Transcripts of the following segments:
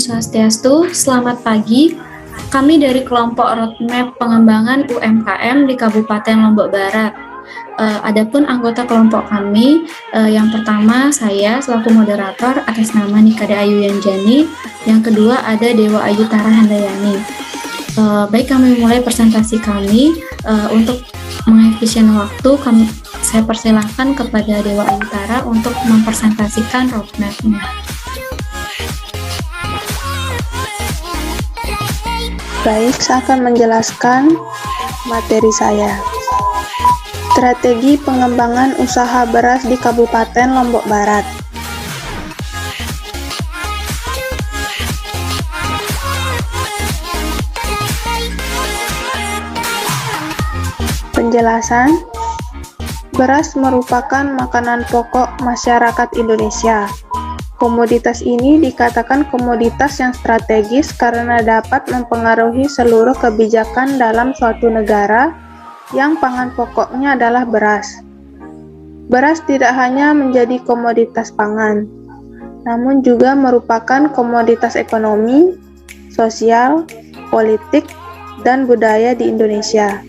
Swastiastu, selamat pagi. Kami dari kelompok Roadmap Pengembangan UMKM di Kabupaten Lombok Barat. Adapun anggota kelompok kami, yang pertama saya selaku moderator atas nama Nikade Ayu Yanjani, yang kedua ada Dewa Ayu Tara Handayani. Baik, kami mulai presentasi kami. Untuk mengefisien waktu, saya persilahkan kepada Dewa Ayu Tara untuk mempresentasikan roadmap-nya. Baik, saya akan menjelaskan materi saya. Strategi pengembangan usaha beras di Kabupaten Lombok Barat. Penjelasan: beras merupakan makanan pokok masyarakat Indonesia. Komoditas ini dikatakan komoditas yang strategis karena dapat mempengaruhi seluruh kebijakan dalam suatu negara yang pangan pokoknya adalah beras. Beras tidak hanya menjadi komoditas pangan, namun juga merupakan komoditas ekonomi, sosial, politik, dan budaya di Indonesia.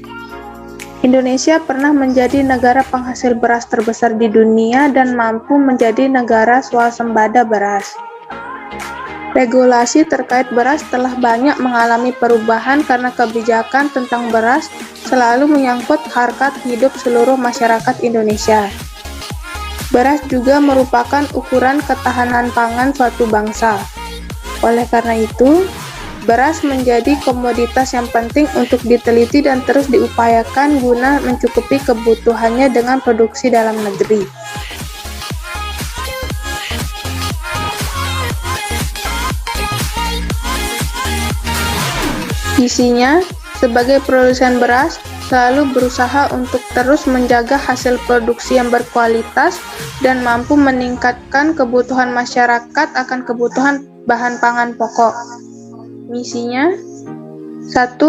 Indonesia pernah menjadi negara penghasil beras terbesar di dunia dan mampu menjadi negara swasembada beras. Regulasi terkait beras telah banyak mengalami perubahan karena kebijakan tentang beras selalu menyangkut harkat hidup seluruh masyarakat Indonesia. Beras juga merupakan ukuran ketahanan pangan suatu bangsa. Oleh karena itu, beras menjadi komoditas yang penting untuk diteliti dan terus diupayakan guna mencukupi kebutuhannya dengan produksi dalam negeri. Visinya, sebagai produsen beras, selalu berusaha untuk terus menjaga hasil produksi yang berkualitas dan mampu meningkatkan kebutuhan masyarakat akan kebutuhan bahan pangan pokok. Misinya: 1.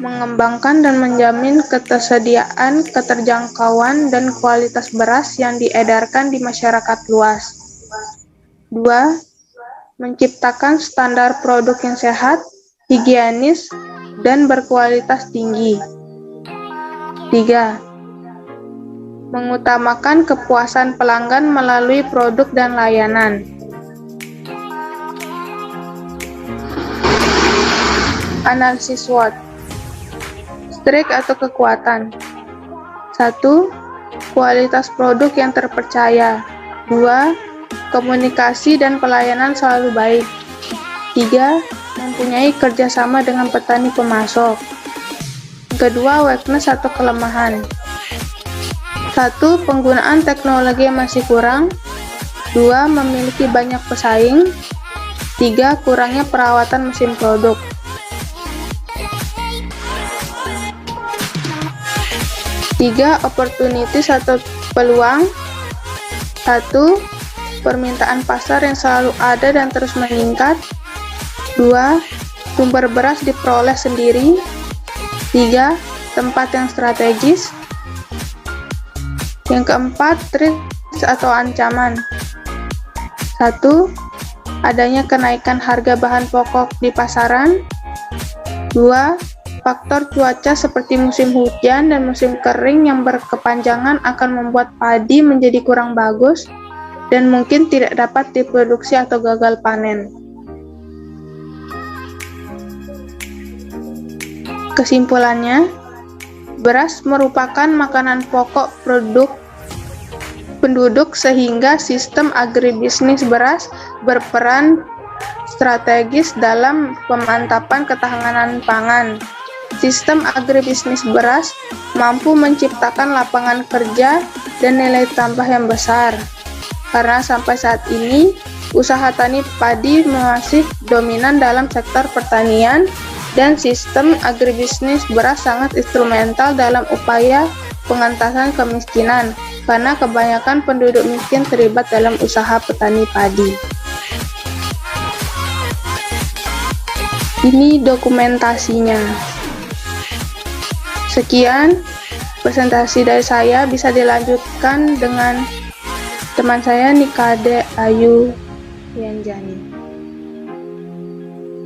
Mengembangkan dan menjamin ketersediaan, keterjangkauan, dan kualitas beras yang diedarkan di masyarakat luas. 2. Menciptakan standar produk yang sehat, higienis, dan berkualitas tinggi. 3. Mengutamakan kepuasan pelanggan melalui produk dan layanan. Analisis SWOT. Strength atau kekuatan. 1. Kualitas produk yang terpercaya. 2. Komunikasi dan pelayanan selalu baik. 3. Mempunyai kerjasama dengan petani pemasok. Kedua, weakness atau kelemahan. 1. Penggunaan teknologi yang masih kurang. 2. Memiliki banyak pesaing. 3. Kurangnya perawatan mesin produk. 3. Opportunities atau peluang. 1. Permintaan pasar yang selalu ada dan terus meningkat. 2. Sumber beras diperoleh sendiri. 3. Tempat yang strategis. Yang keempat, threats atau ancaman. 1. Adanya kenaikan harga bahan pokok di pasaran. 2. Faktor cuaca seperti musim hujan dan musim kering yang berkepanjangan akan membuat padi menjadi kurang bagus dan mungkin tidak dapat diproduksi atau gagal panen. Kesimpulannya, beras merupakan makanan pokok penduduk sehingga sistem agribisnis beras berperan strategis dalam pemantapan ketahanan pangan. Sistem agribisnis beras mampu menciptakan lapangan kerja dan nilai tambah yang besar. Karena sampai saat ini, usaha tani padi masih dominan dalam sektor pertanian dan sistem agribisnis beras sangat instrumental dalam upaya pengentasan kemiskinan karena kebanyakan penduduk miskin terlibat dalam usaha petani padi. Ini dokumentasinya. Sekian presentasi dari saya, bisa dilanjutkan dengan teman saya Nikade Ayu Yanjani.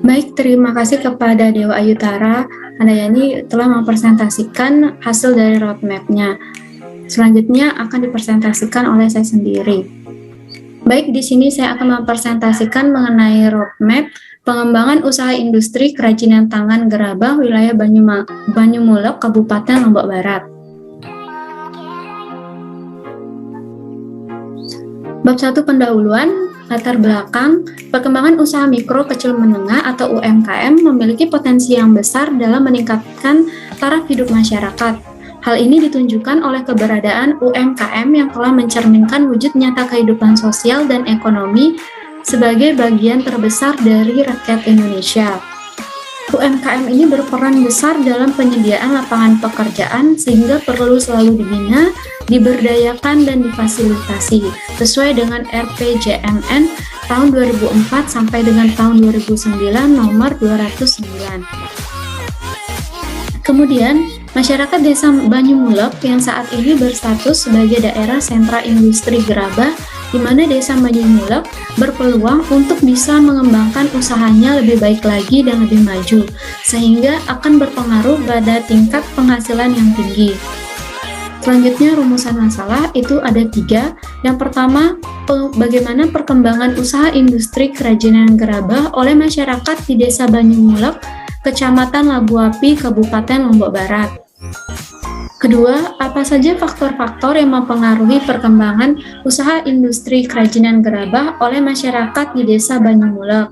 Baik, terima kasih kepada Dewa Ayutara. Handayani telah mempresentasikan hasil dari roadmap-nya. Selanjutnya akan dipresentasikan oleh saya sendiri. Baik, di sini saya akan mempresentasikan mengenai roadmap pengembangan usaha industri kerajinan tangan gerabah wilayah Banyumulek, Kabupaten Lombok Barat. Bab 1 pendahuluan, latar belakang, perkembangan usaha mikro kecil menengah atau UMKM memiliki potensi yang besar dalam meningkatkan taraf hidup masyarakat. Hal ini ditunjukkan oleh keberadaan UMKM yang telah mencerminkan wujud nyata kehidupan sosial dan ekonomi sebagai bagian terbesar dari rakyat Indonesia. UMKM ini berperan besar dalam penyediaan lapangan pekerjaan sehingga perlu selalu dibina, diberdayakan, dan difasilitasi sesuai dengan RPJMN tahun 2004 sampai dengan tahun 2009 nomor 209. Kemudian, masyarakat Desa Banyumulek yang saat ini berstatus sebagai daerah sentra industri gerabah, di mana Desa Banyumulek berpeluang untuk bisa mengembangkan usahanya lebih baik lagi dan lebih maju, sehingga akan berpengaruh pada tingkat penghasilan yang tinggi. Selanjutnya, rumusan masalah itu ada 3. Yang pertama, bagaimana perkembangan usaha industri kerajinan gerabah oleh masyarakat di Desa Banyumulek, Kecamatan Labu Api, Kabupaten Lombok Barat. Kedua, apa saja faktor-faktor yang mempengaruhi perkembangan usaha industri kerajinan gerabah oleh masyarakat di Desa Banyumulek.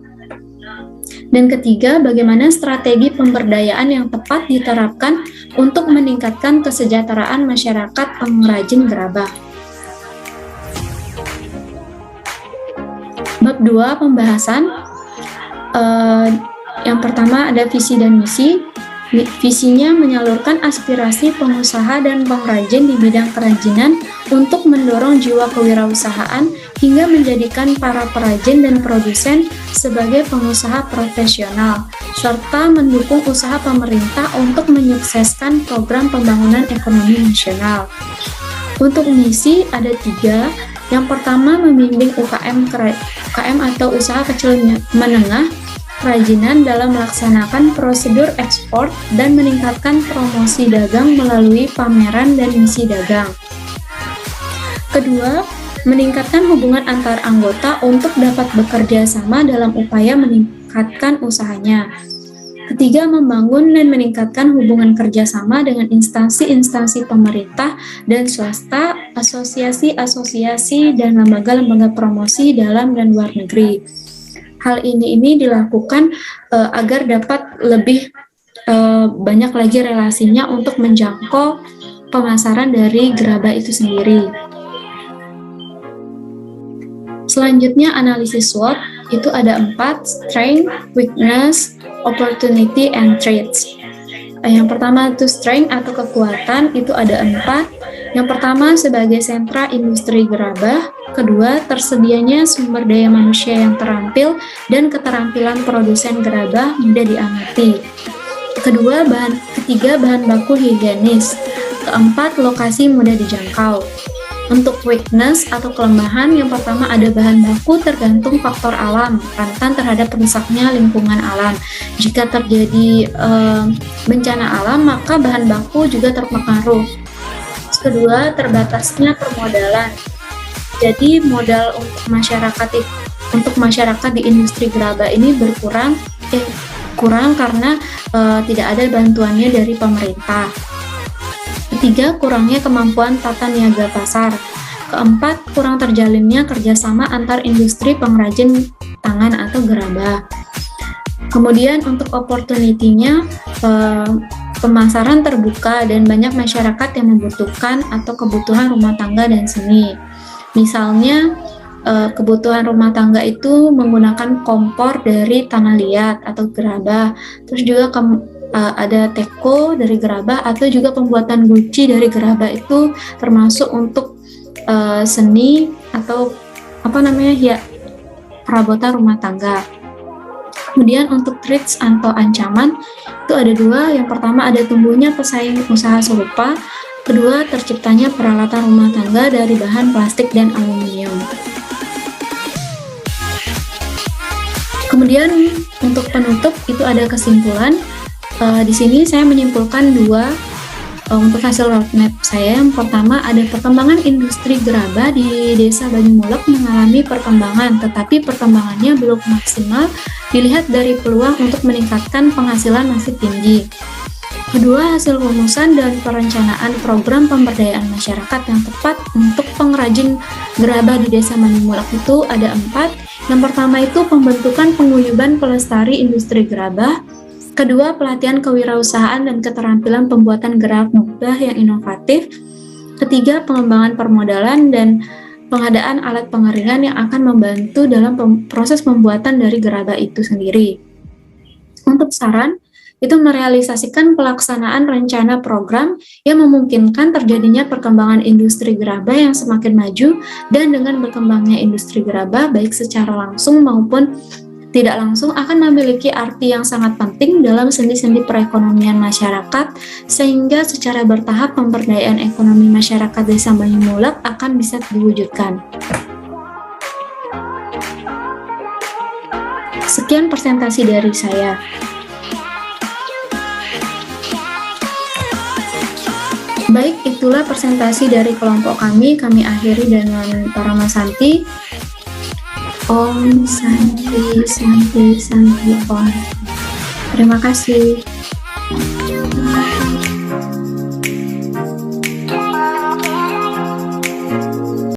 Dan ketiga, bagaimana strategi pemberdayaan yang tepat diterapkan untuk meningkatkan kesejahteraan masyarakat pengrajin gerabah. Bab 2, pembahasan. Yang pertama ada visi dan misi. Visinya menyalurkan aspirasi pengusaha dan pengrajin di bidang kerajinan untuk mendorong jiwa kewirausahaan hingga menjadikan para perajin dan produsen sebagai pengusaha profesional, serta mendukung usaha pemerintah untuk menyukseskan program pembangunan ekonomi nasional. Untuk misi ada 3. Yang pertama, membimbing UKM atau usaha kecil menengah kerajinan dalam melaksanakan prosedur ekspor dan meningkatkan promosi dagang melalui pameran dan misi dagang. Kedua, meningkatkan hubungan antar anggota untuk dapat bekerja sama dalam upaya meningkatkan usahanya. Ketiga, membangun dan meningkatkan hubungan kerjasama dengan instansi-instansi pemerintah dan swasta, asosiasi-asosiasi, dan lembaga-lembaga promosi dalam dan luar negeri. Hal ini dilakukan agar dapat lebih banyak lagi relasinya untuk menjangkau pemasaran dari gerabah itu sendiri. Selanjutnya analisis SWOT itu ada 4, strength, weakness, opportunity, and threats. Yang pertama itu strength atau kekuatan itu ada 4. Yang pertama sebagai sentra industri gerabah, kedua tersedianya sumber daya manusia yang terampil dan keterampilan produsen gerabah mudah diamati. Ketiga bahan baku higienis. Keempat lokasi mudah dijangkau. Untuk weakness atau kelemahan, yang pertama ada bahan baku tergantung faktor alam, rentan terhadap rusaknya lingkungan alam. Jika terjadi bencana alam, maka bahan baku juga terpengaruh. Kedua, terbatasnya permodalan. Jadi modal untuk masyarakat di industri gerabah ini kurang karena tidak ada bantuannya dari pemerintah. Ketiga, kurangnya kemampuan tata niaga pasar. Keempat, kurang terjalinnya kerjasama antar industri pengrajin tangan atau gerabah. Kemudian untuk opportunity-nya, pemasaran terbuka dan banyak masyarakat yang membutuhkan atau kebutuhan rumah tangga dan seni. Misalnya, kebutuhan rumah tangga itu menggunakan kompor dari tanah liat atau gerabah. Terus juga ada teko dari gerabah atau juga pembuatan guci dari gerabah itu termasuk untuk seni atau perabotan rumah tangga. Kemudian untuk threats atau ancaman itu ada 2. Yang pertama ada tumbuhnya pesaing usaha serupa. Kedua, terciptanya peralatan rumah tangga dari bahan plastik dan aluminium. Kemudian untuk penutup itu ada kesimpulan. Di sini saya menyimpulkan dua untuk hasil roadmap saya. Yang pertama ada perkembangan industri gerabah di Desa Banyumulek mengalami perkembangan, tetapi perkembangannya belum maksimal dilihat dari peluang untuk meningkatkan penghasilan masih tinggi. Kedua, hasil rumusan dan perencanaan program pemberdayaan masyarakat yang tepat untuk pengrajin gerabah di Desa Banyumulek itu ada 4. Yang pertama itu pembentukan penguyuban pelestari industri gerabah. Kedua, pelatihan kewirausahaan dan keterampilan pembuatan gerabah yang inovatif. Ketiga, pengembangan permodalan dan pengadaan alat pengeringan yang akan membantu dalam proses pembuatan dari gerabah itu sendiri. Untuk saran, itu merealisasikan pelaksanaan rencana program yang memungkinkan terjadinya perkembangan industri gerabah yang semakin maju, dan dengan berkembangnya industri gerabah baik secara langsung maupun tidak langsung akan memiliki arti yang sangat penting dalam sendi-sendi perekonomian masyarakat, sehingga secara bertahap pemberdayaan ekonomi masyarakat Desa Banyumulek akan bisa diwujudkan. Sekian presentasi dari saya. Baik, itulah presentasi dari kelompok kami. Kami akhiri dengan Paramasanti. Om Santi Santi Santi Om. Terima kasih.